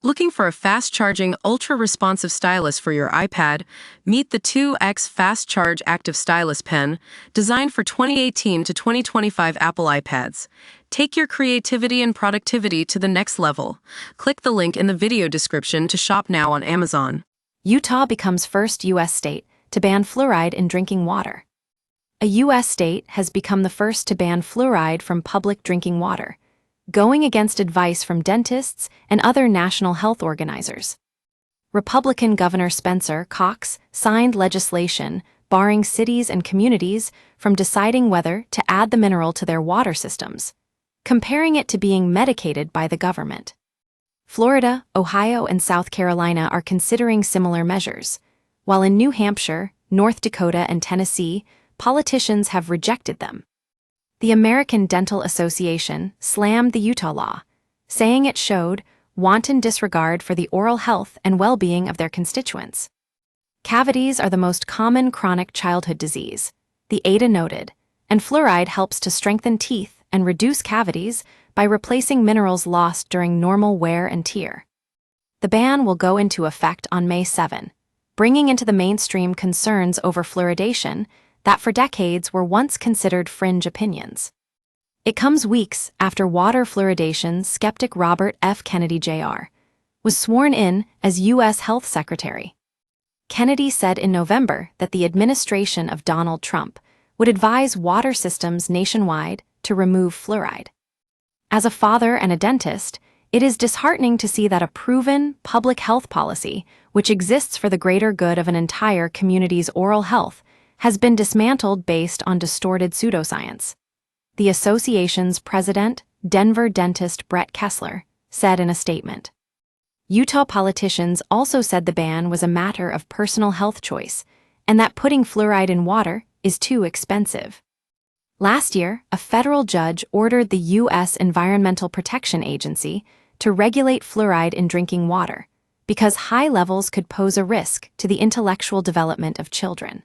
Looking for a fast-charging, ultra-responsive stylus for your iPad? Meet the 2X Fast Charge Active Stylus Pen, designed for 2018 to 2025 Apple iPads. Take your creativity and productivity to the next level. Click the link in the video description to shop now on Amazon. Utah becomes first U.S. state to ban fluoride in drinking water. A U.S. state has become the first to ban fluoride from public drinking water, going against advice from dentists and other national health organizers. Republican Governor Spencer Cox signed legislation barring cities and communities from deciding whether to add the mineral to their water systems, comparing it to being medicated by the government. Florida, Ohio, and South Carolina are considering similar measures, while in New Hampshire, North Dakota, and Tennessee, politicians have rejected them. The American Dental Association slammed the Utah law, saying it showed wanton disregard for the oral health and well-being of their constituents. Cavities are the most common chronic childhood disease, the ADA noted, and fluoride helps to strengthen teeth and reduce cavities by replacing minerals lost during normal wear and tear. The ban will go into effect on May 7, bringing into the mainstream concerns over fluoridation that for decades were once considered fringe opinions. It comes weeks after water fluoridation skeptic Robert F. Kennedy Jr. was sworn in as U.S. Health Secretary. Kennedy said in November that the administration of Donald Trump would advise water systems nationwide to remove fluoride. As a father and a dentist, it is disheartening to see that a proven public health policy, which exists for the greater good of an entire community's oral health, has been dismantled based on distorted pseudoscience. The association's president, Denver dentist Brett Kessler, said in a statement. Utah politicians also said the ban was a matter of personal health choice and that putting fluoride in water is too expensive. Last year, a federal judge ordered the U.S. Environmental Protection Agency to regulate fluoride in drinking water because high levels could pose a risk to the intellectual development of children.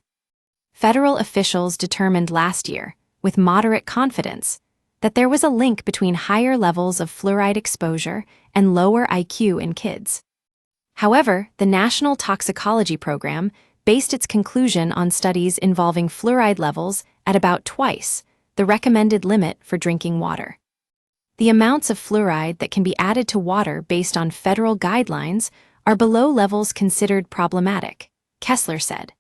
Federal officials determined last year, with moderate confidence, that there was a link between higher levels of fluoride exposure and lower IQ in kids. However, the National Toxicology Program based its conclusion on studies involving fluoride levels at about twice the recommended limit for drinking water. The amounts of fluoride that can be added to water based on federal guidelines are below levels considered problematic, Kessler said.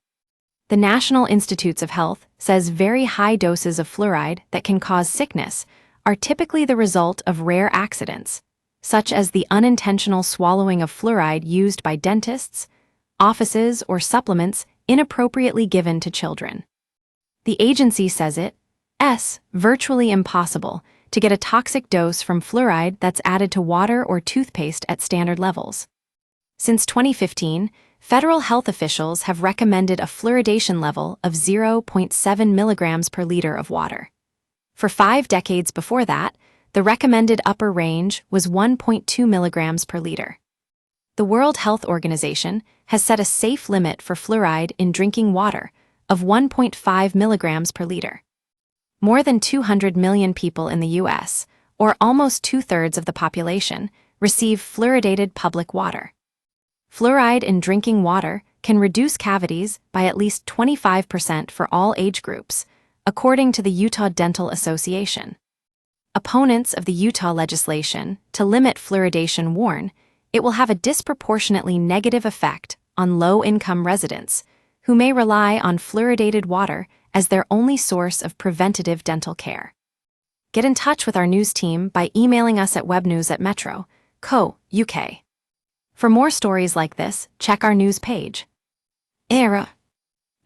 The National Institutes of Health says very high doses of fluoride that can cause sickness are typically the result of rare accidents, such as the unintentional swallowing of fluoride used by dentists, offices, or supplements inappropriately given to children. The agency says it's virtually impossible to get a toxic dose from fluoride that's added to water or toothpaste at standard levels. Since 2015, federal health officials have recommended a fluoridation level of 0.7 milligrams per liter of water. For 5 decades before that, the recommended upper range was 1.2 milligrams per liter. The World Health Organization has set a safe limit for fluoride in drinking water of 1.5 milligrams per liter. More than 200 million people in the U.S., or almost 2/3 of the population, receive fluoridated public water. Fluoride in drinking water can reduce cavities by at least 25% for all age groups, according to the Utah Dental Association. Opponents of the Utah legislation to limit fluoridation warn it will have a disproportionately negative effect on low-income residents who may rely on fluoridated water as their only source of preventative dental care. Get in touch with our news team by emailing us at webnews@metro.co.uk. For more stories like this, check our news page.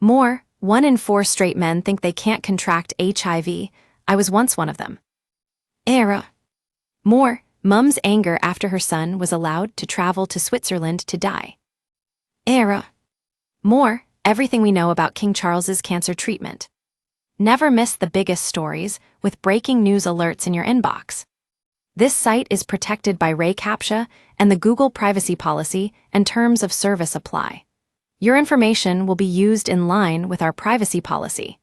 More, 1 in 4 straight men think they can't contract HIV. I was once one of them. More, mom's anger after her son was allowed to travel to Switzerland to die. More, everything we know about King Charles's cancer treatment. Never miss the biggest stories with breaking news alerts in your inbox. This site is protected by Ray CAPTCHA and the Google privacy policy and terms of service apply. Your information will be used in line with our privacy policy.